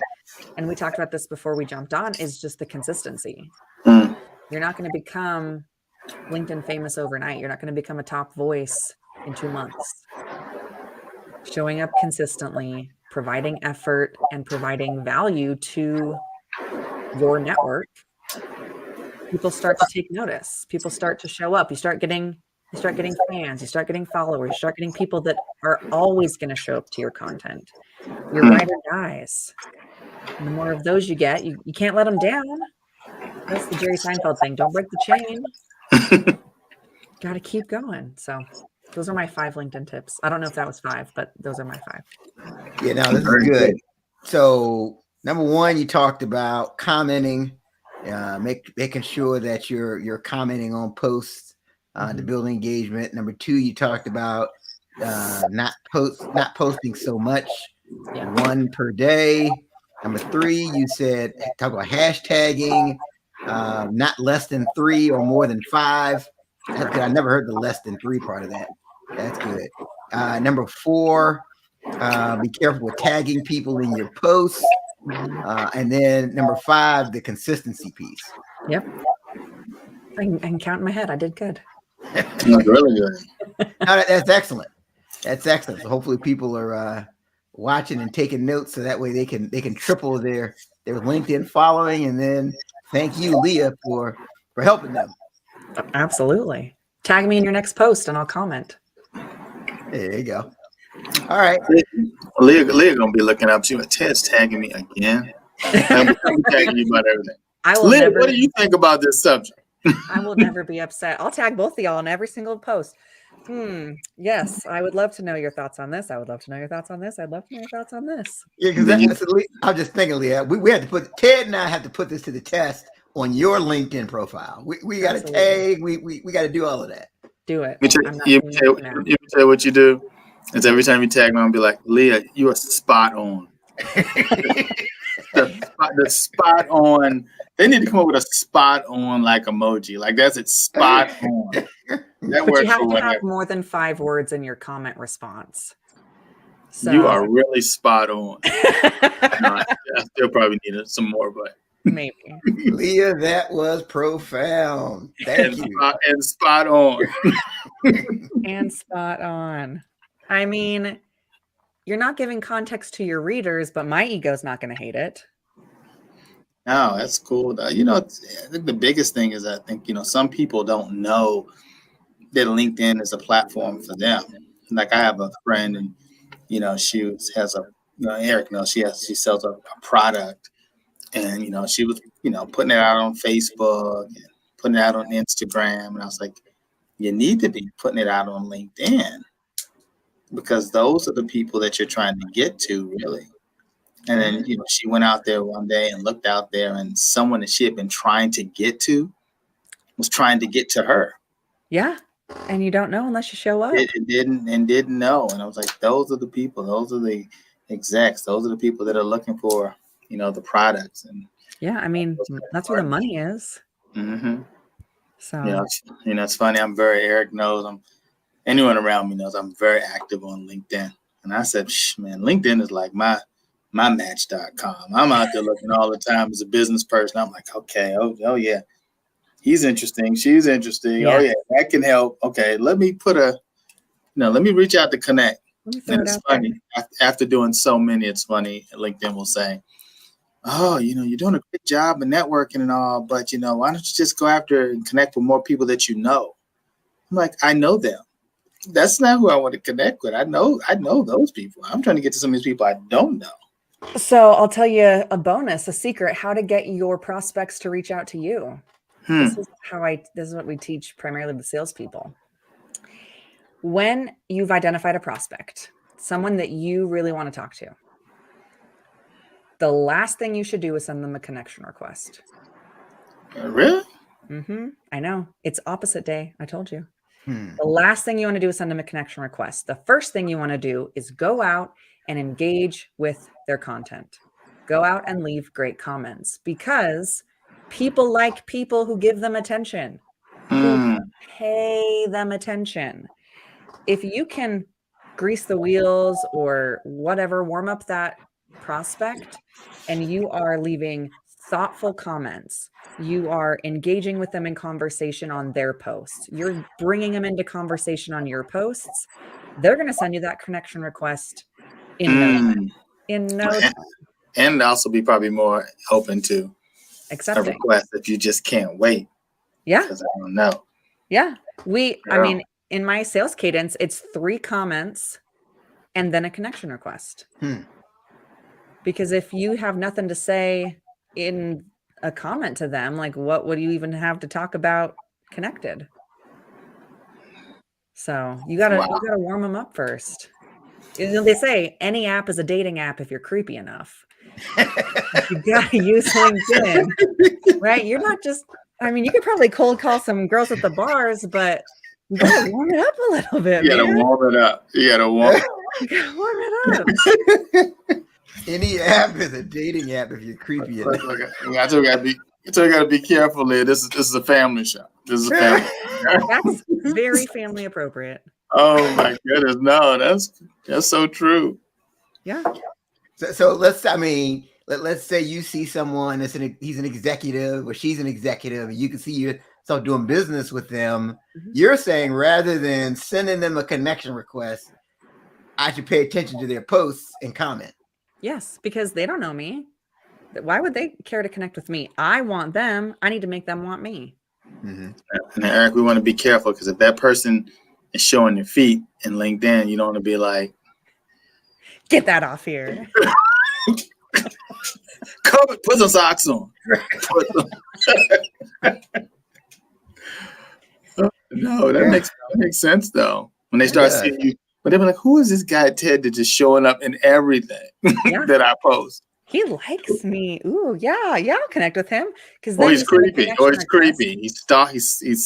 and we talked about this before we jumped on, is just the consistency. You're not going to become LinkedIn famous overnight. You're not going to become a top voice in 2 months. Showing up consistently, providing effort, and providing value to your network, people start to take notice. People start to show up. You start getting fans, you start getting followers, you start getting people that are always going to show up to your content. Your ride or dies. And the more of those you get, you can't let them down. That's the Jerry Seinfeld thing. Don't break the chain. Got to keep going. So those are my 5 LinkedIn tips. I don't know if that was 5, but those are my 5. Yeah, no, this is good. So number 1, you talked about commenting, making sure that you're commenting on posts to build engagement. Number 2, you talked about not posting so much, 1 per day. Number 3, you said talk about hashtagging, not less than 3 or more than 5. That's good. I never heard the less than 3 part of that. That's good. Number 4, be careful with tagging people in your posts. And then number 5, the consistency piece. Yep. I can count in my head. I did good. That's really good. No, that's excellent. That's excellent. So hopefully people are watching and taking notes, so that way they can triple their LinkedIn following. And then thank you, Leah, for helping them. Absolutely. Tag me in your next post and I'll comment. There you go. All right. Leah gonna be looking up. She like, Ted's tagging me again. I'm tagging you about everything. Leah, what do you think about this subject? I will never be upset. I'll tag both of y'all in every single post. Yes, I would love to know your thoughts on this. I would love to know your thoughts on this. I'd love to know your thoughts on this. Yeah, because I'm just thinking, Leah, we had to put Ted and I have to put this to the test on your LinkedIn profile. We got to tag. We got to do all of that. Do it. You tell what you do. It's every time you tag me, I'll be like, Leah, you are spot on. the spot on. They need to come up with a spot on like emoji. Like that's it, spot on. That but you have to have more than 5 words in your comment response. So you are really spot on. I still probably need some more, but maybe. Leah, that was profound. Thank you. And spot on. And spot on. I mean, you're not giving context to your readers, but my ego's not going to hate it. No, that's cool. I think the biggest thing is I think, some people don't know that LinkedIn is a platform for them. like I have a friend, and has a Eric knows she sells a product, and she was putting it out on Facebook and putting it out on Instagram, and I was like, you need to be putting it out on LinkedIn, because those are the people that you're trying to get to, really. And then she went out there one day and looked out there, and someone that she had been trying to get to was trying to get to her. Yeah. And you don't know unless you show up. It didn't know. And I was like, those are the people, those are the execs, those are the people that are looking for, the products. And yeah, I mean, that's where the money is. Mm-hmm. So it's funny. Eric knows anyone around me knows I'm very active on LinkedIn. And I said, man, LinkedIn is like my match.com. I'm out there looking all the time as a business person. I'm like, okay, oh yeah. He's interesting. She's interesting. Yeah. Oh yeah, that can help. Okay, let me let me reach out to connect. And it's funny. After doing so many, it's funny. LinkedIn will say, oh, you're doing a great job of networking and all, but why don't you just go after and connect with more people that you know? I'm like, I know them. That's not who I want to connect with. I know those people. I'm trying to get to some of these people I don't know. So I'll tell you a bonus, a secret, how to get your prospects to reach out to you. This is what we teach primarily with salespeople. When you've identified a prospect, someone that you really want to talk to, the last thing you should do is send them a connection request. Really? Mm-hmm. I know. It's opposite day. I told you. The last thing you want to do is send them a connection request. The first thing you want to do is go out and engage with their content. Go out and leave great comments, because people like people who give them attention, who pay them attention. If you can grease the wheels or whatever, warm up that prospect, and you are leaving thoughtful comments, you are engaging with them in conversation on their posts, you're bringing them into conversation on your posts, they're going to send you that connection request in no time. And also be probably more open to accepting a request if you just can't wait. Yeah. Because I don't know. Yeah. I mean, in my sales cadence, it's 3 comments and then a connection request. Because if you have nothing to say in a comment to them, like what would you even have to talk about connected? So you gotta warm them up first. They say any app is a dating app if you're creepy enough. You gotta use LinkedIn, right? You're not just, I mean, you could probably cold call some girls at the bars, but you gotta warm it up a little bit. You gotta warm it up. You gotta warm it up. Any app is a dating app if you're creepy enough. I told you gotta be careful, Leah. This is a family show. This is a family. That's very family appropriate. Oh my goodness, no, that's so true. Yeah. So let's say you see someone he's an executive or she's an executive, and you can see yourself doing business with them. You're saying rather than sending them a connection request, I should pay attention to their posts and comment. Yes, because they don't know me. Why would they care to connect with me? I want them. I need to make them want me. And Eric, we want to be careful, because if that person is showing their feet in LinkedIn, you don't want to be like, get that off here. Put some socks on. No, that makes sense though. When they start seeing you, but they're like, who is this guy Ted that's just showing up in everything that I post? He likes me. Ooh, yeah, I'll connect with him. Because he's creepy. He's creepy. He's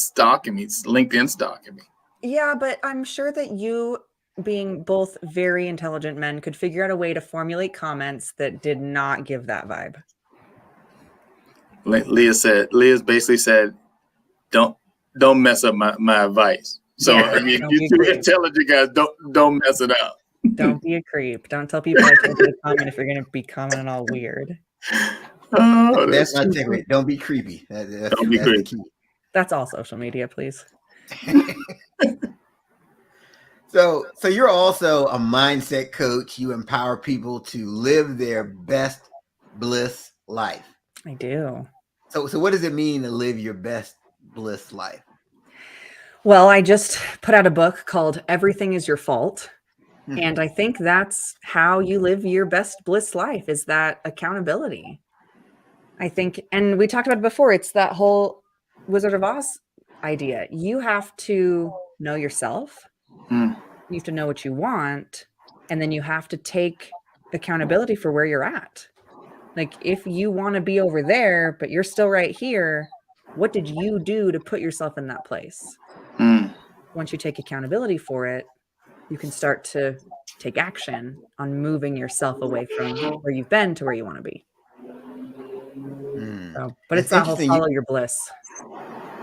stalking me. He's LinkedIn stalking me. Yeah, but I'm sure that you, being both very intelligent men, could figure out a way to formulate comments that did not give that vibe. Leah's basically said, don't mess up my advice. So I mean, you two intelligent guys, don't mess it up. Don't be a creep. Don't tell people I told you to comment if you're going to be commenting all weird. Oh, that's my takeaway. Don't be creepy. Don't be creepy. That's all social media, please. So you're also a mindset coach. You empower people to live their best bliss life. I do. So what does it mean to live your best bliss life? Well, I just put out a book called Everything Is Your Fault. And I think that's how you live your best bliss life, is that accountability. I think, and we talked about it before, it's that whole Wizard of Oz idea. You have to know yourself. Mm. You have to know what you want. And then you have to take accountability for where you're at. Like, if you want to be over there, but you're still right here, what did you do to put yourself in that place? Mm. Once you take accountability for it, you can start to take action on moving yourself away from where you've been to where you want to be. So, but it's That's that whole interesting. follow your bliss.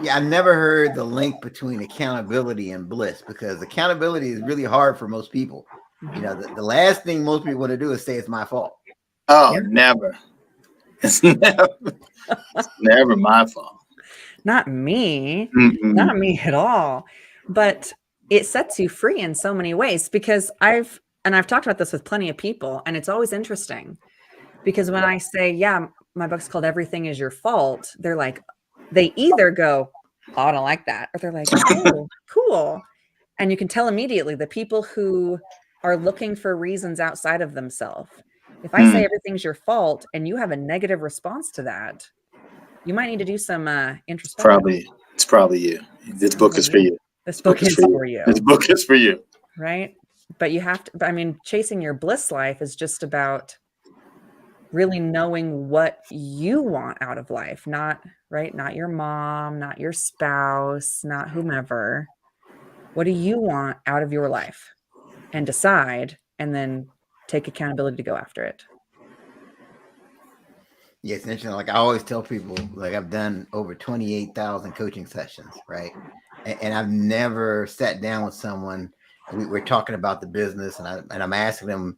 Yeah, I never heard the link between accountability and bliss, because accountability is really hard for most people. You know, the last thing most people want to do is say it's my fault. Oh, Yeah. never. It's never my fault. Not me. Mm-mm. Not me at all. But it sets you free in so many ways, because I've talked about this with plenty of people, and it's always interesting because when I say, yeah, my book's called Everything Is Your Fault, they're like, they either go, oh, I don't like that, or they're like, oh, cool. And you can tell immediately the people who are looking for reasons outside of themselves. If I say everything's your fault and you have a negative response to that, you might need to do some introspection. It's probably you. This book is for you. This book is for you. This book is for you. Right? But you have to, I mean, chasing your bliss life is just about really knowing what you want out of life, not your mom, not your spouse, not whomever. What do you want out of your life? And decide, and then take accountability to go after it. Yeah, it's interesting. Like I always tell people, like I've done over 28,000 coaching sessions, right? And I've never sat down with someone and we're talking about the business, and I'm asking them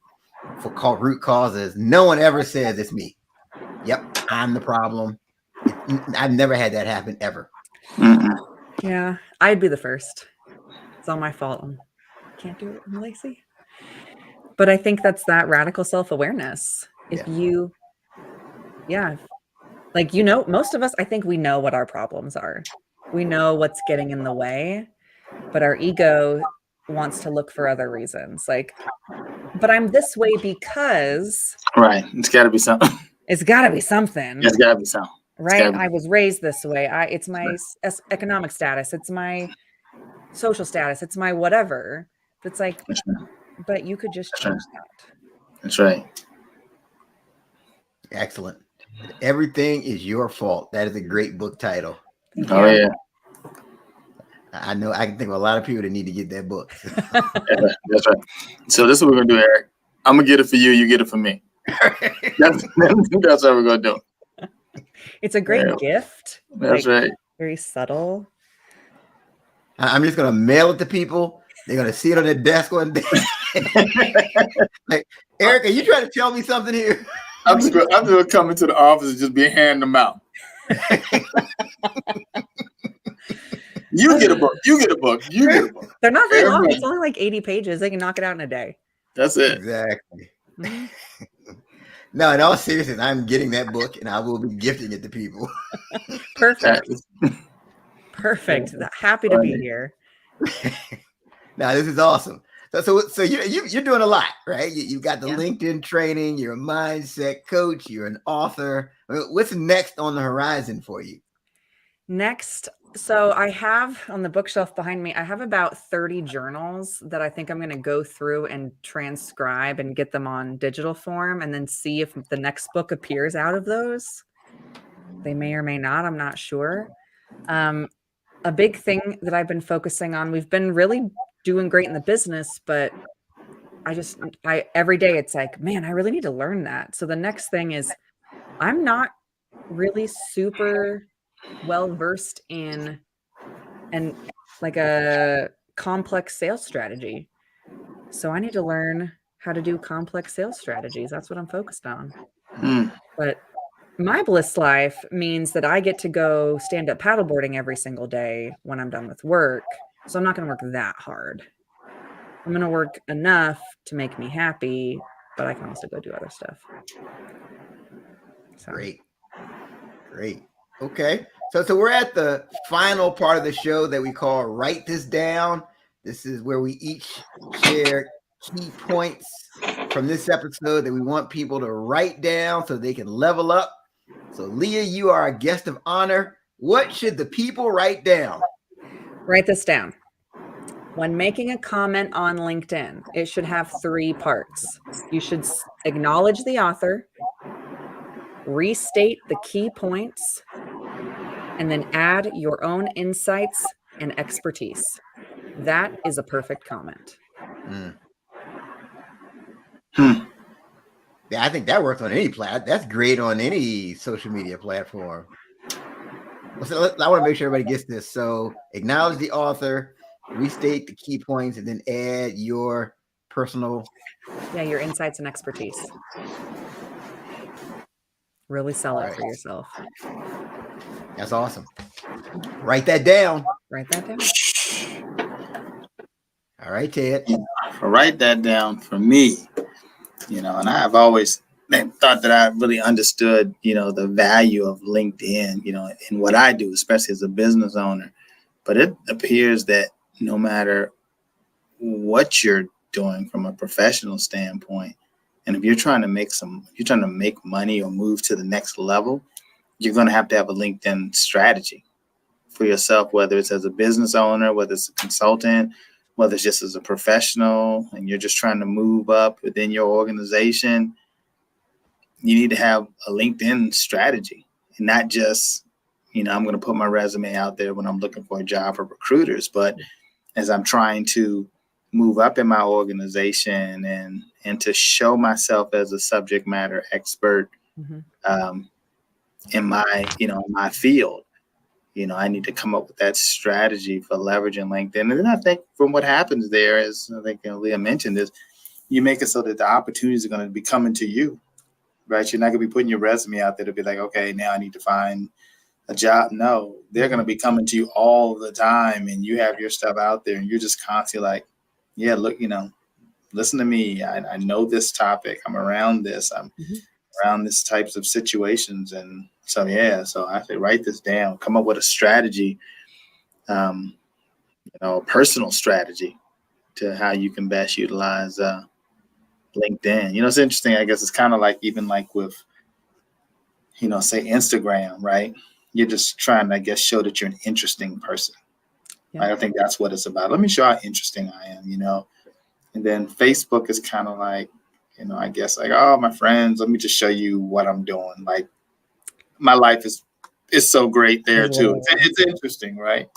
for root causes. No one ever says it's me. Yep, I'm the problem. I've never had that happen ever. Mm-mm. Yeah, I'd be the first. It's all my fault. Can't do it. I'm lazy. But I think that's that radical self-awareness. If you, like, you know, most of us, I think we know what our problems are. We know what's getting in the way, but our ego wants to look for other reasons. Like, but I'm this way because. Right. It's got to be something. It's got to be something. It's got to be something. Right? I was raised this way. It's my economic status. It's my social status. It's my whatever. But it's like, but you could just change that. That's right. Excellent. Everything Is Your Fault. That is a great book title. Oh, yeah. I know I can think of a lot of people that need to get that book. That's right. So this is what we're going to do, Eric. I'm going to get it for you. You get it for me. That's how we're going to do it. It's a great gift. That's right. Very subtle. I'm just going to mail it to people. They're going to see it on their desk one day. Like, Eric, are you trying to tell me something here? I'm just going to come into the office and just be handing them out. You get a book. You get a book. You get a book. They're not very long. It's only like 80 pages. They can knock it out in a day. That's it. Exactly. No, in all seriousness, I'm getting that book and I will be gifting it to people. Perfect. Perfect. Happy to be here. Now, this is awesome. So you're doing a lot, right? You've got the LinkedIn training. You're a mindset coach. You're an author. I mean, what's next on the horizon for you? Next, so I have on the bookshelf behind me, I have about 30 journals that I think I'm going to go through and transcribe and get them on digital form, and then see if the next book appears out of those. They may or may not. I'm not sure. A big thing that I've been focusing on, we've been really doing great in the business, but every day it's like, man, I really need to learn that. So the next thing is, I'm not really super well versed in like a complex sales strategy. So I need to learn how to do complex sales strategies. That's what I'm focused on. But my bliss life means that I get to go stand up paddleboarding every single day when I'm done with work. So I'm not going to work that hard. I'm going to work enough to make me happy, but I can also go do other stuff. So. Great. Okay. So we're at the final part of the show that we call Write This Down. This is where we each share key points from this episode that we want people to write down so they can level up. So Leah, you are a guest of honor. What should the people write down? Write this down. When making a comment on LinkedIn, it should have 3 parts. You should acknowledge the author, restate the key points, and then add your own insights and expertise. That is a perfect comment. Yeah, I think that works on any that's great on any social media platform. So I want to make sure everybody gets this. So acknowledge the author, restate the key points, and then add your personal. Yeah, your insights and expertise. Really sell it for yourself. That's awesome. Write that down. Write that down. All right, Ted. Write that down for me. And I've always thought that I really understood, the value of LinkedIn, in what I do, especially as a business owner. But it appears that no matter what you're doing from a professional standpoint, and if you're trying to make money or move to the next level, you're going to have a LinkedIn strategy for yourself, whether it's as a business owner, whether it's a consultant, whether it's just as a professional, and you're just trying to move up within your organization. You need to have a LinkedIn strategy, and not just, I'm going to put my resume out there when I'm looking for a job for recruiters, but as I'm trying to move up in my organization and to show myself as a subject matter expert in my field. I need to come up with that strategy for leveraging LinkedIn. And then I think from what happens there, as I think Leah mentioned, is you make it so that the opportunities are going to be coming to you, right? You're not going to be putting your resume out there to be like, okay, now I need to find a job. No, they're going to be coming to you all the time, and you have your stuff out there, and you're just constantly like, yeah, look, listen to me. I know this topic. I'm around this. I'm around this types of situations. And so I say, write this down, come up with a strategy, a personal strategy to how you can best utilize LinkedIn. It's interesting. I guess it's kind of like, even like with, say Instagram, right? You're just trying to, I guess, show that you're an interesting person. Yeah. Right? I think that's what it's about. Let me show how interesting I am, And then Facebook is kind of like, I guess like, oh, my friends, let me just show you what I'm doing. Like, my life is so great there too. It's interesting, right?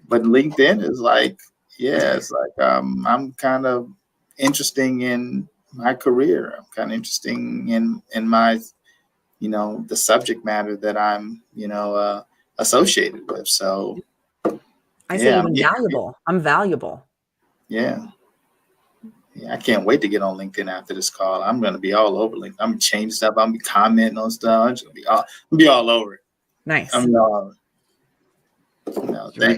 But LinkedIn is like, it's like I'm kind of interesting in my career. I'm kind of interesting in my, the subject matter that I'm, associated with. So I say even valuable. I'm valuable. Yeah. I can't wait to get on LinkedIn after this call. I'm going to be all over LinkedIn. I'm going to change stuff. I'm going to be commenting on stuff. I'm just going to be all over it. Nice. Thank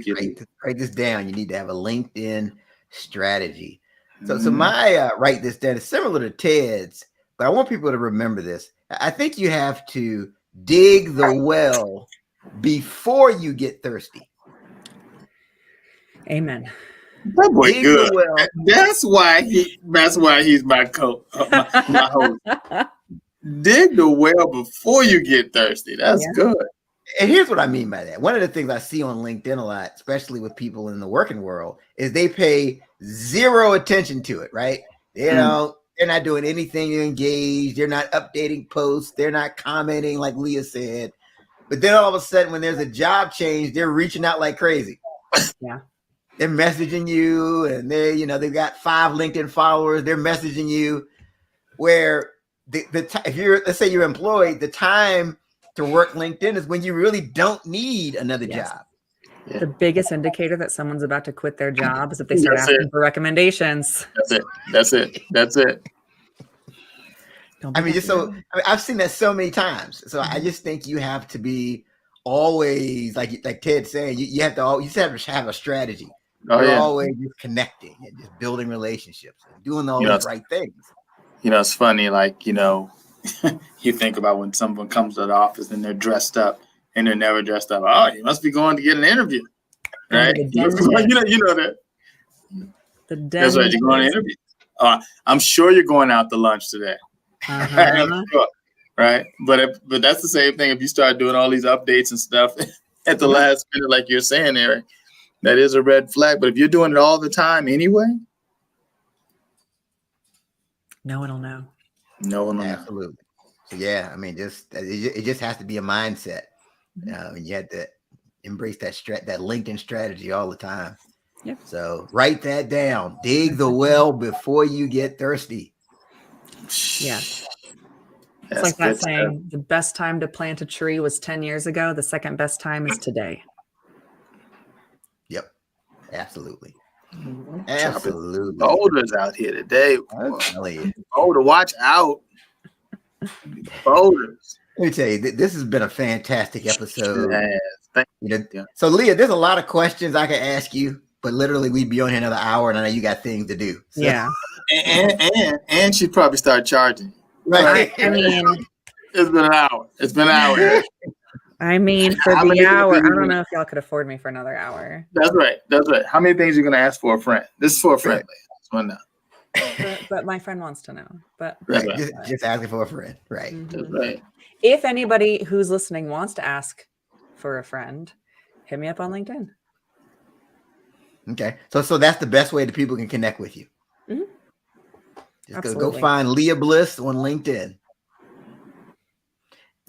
you. Write this down. You need to have a LinkedIn strategy. So my write this down is similar to Ted's, but I want people to remember this. I think you have to dig the well before you get thirsty. Amen. That boy good. That's why he's my coach, my host. Dig the well before you get thirsty. That's good. And here's what I mean by that. One of the things I see on LinkedIn a lot, especially with people in the working world, is they pay zero attention to it, right? They're not doing anything to engage. They're not updating posts. They're not commenting like Leah said. But then all of a sudden, when there's a job change, they're reaching out like crazy. Yeah. They're messaging you, and they've got 5 LinkedIn followers. They're messaging you, where if let's say you're employed, the time to work LinkedIn is when you really don't need another job. The biggest indicator that someone's about to quit their job is if they start asking for recommendations. That's it. I've seen that so many times. So I just think you have to be always like Ted's saying, you have to have a strategy. You're always just connecting and just building relationships and doing all the right things. It's funny, like, you think about when someone comes to the office and they're dressed up and they're never dressed up. Oh, you must be going to get an interview, right? The You know that. That's right. You're going to interview. I'm sure you're going out to lunch today. I'm sure, right? But that's the same thing. If you start doing all these updates and stuff at the last minute, like you're saying, Eric, that is a red flag. But if you're doing it all the time anyway, no one will know. No one will know. Absolutely. So yeah, I mean, it just has to be a mindset. You have to embrace that LinkedIn strategy all the time. Yep. So write that down. Dig the well before you get thirsty. Yeah. It's like that saying, the best time to plant a tree was 10 years ago. The second best time is today. Yep. Absolutely. Absolutely. Boulders out here today. Boulder, watch out. Boulders. Let me tell you, this has been a fantastic episode. So Leah, there's a lot of questions I could ask you, but literally we'd be on here another hour, and I know you got things to do. So. Yeah. And she'd probably start charging. Right. I mean, it's been an hour. It's been an hour. I mean, for the hour, I don't know if y'all could afford me for another hour. That's right. How many things are you going to ask for a friend? This is for a friend. One now. But my friend wants to know. But just asking for a friend. Right. That's right. If anybody who's listening wants to ask for a friend, hit me up on LinkedIn. Okay. So that's the best way that people can connect with you. Mm-hmm. Just go find Leah Bliss on LinkedIn.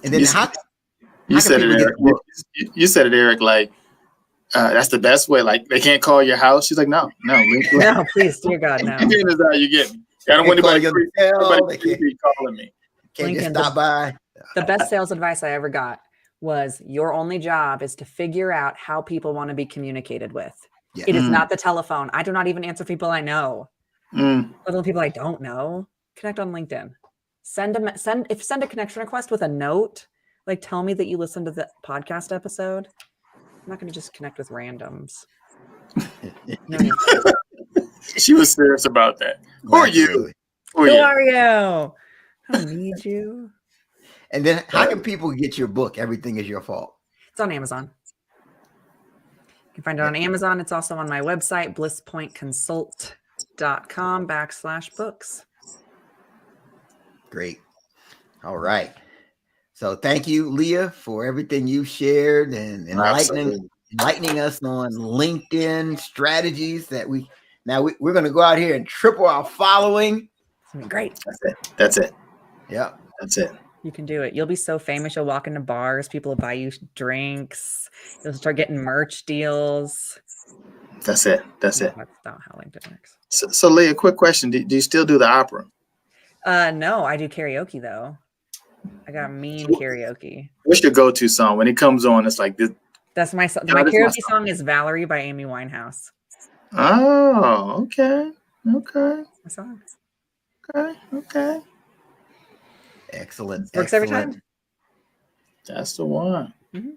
And then you said it, Eric, like that's the best way. Like they can't call your house. She's like, no, no, please, dear God, no. LinkedIn is how you get me. I don't want anybody calling me. Can't just stop by. The best sales advice I ever got was your only job is to figure out how people want to be communicated with. Yeah. It is not the telephone. I do not even answer people I know. Little people I don't know. Connect on LinkedIn. Send a connection request with a note. Like, tell me that you listened to the podcast episode. I'm not going to just connect with randoms. No. She was serious about that. Who are you? Who are you? I don't need you. And then how can people get your book, Everything Is Your Fault? It's on Amazon. You can find it on Amazon. It's also on my website, blisspointconsult.com/books. Great. All right. So thank you, Leah, for everything you shared and enlightening us on LinkedIn strategies that we're going to go out here and triple our following. It's going to be great. That's it. Yeah. That's it. You can do it. You'll be so famous. You'll walk into bars. People will buy you drinks. You'll start getting merch deals. That's it. That's not how LinkedIn works. So Leah, quick question. Do you still do the opera? No, I do karaoke though. I got mean karaoke. What's your go-to song when it comes on? It's like this. That's my song. My karaoke song is "Valerie" by Amy Winehouse. Oh, okay. My song. Okay. Excellent. Works every time. That's the one. Mm-hmm.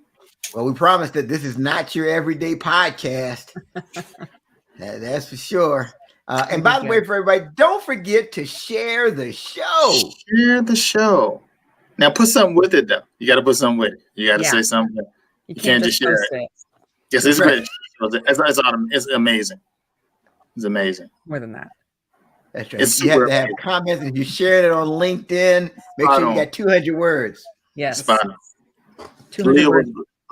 Well, we promised that this is not your everyday podcast. That's for sure. And by the way, for everybody, don't forget to share the show. Share the show. Now put something with it, though. You got to put something with it. You got to say something. You can't just share it. Yes, it's great. It's amazing. It's amazing. More than that. That's right. You have to have comments. If you shared it on LinkedIn, make sure you got 200 words. Yes. Spot on.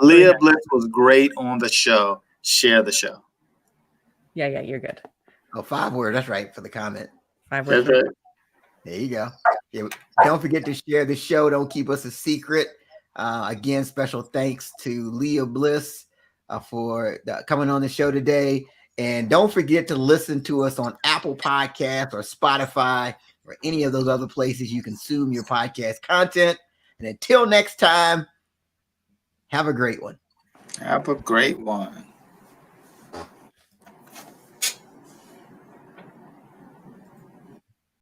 Leah Bliss was great on the show. Share the show. Yeah, you're good. Oh, 5 words. That's right for the comment. 5 words. There you go. Yeah, don't forget to share the show. Don't keep us a secret. Again, special thanks to Leah Bliss for coming on the show today. And don't forget to listen to us on Apple Podcasts or Spotify or any of those other places you consume your podcast content. And until next time, have a great one. Have a great one.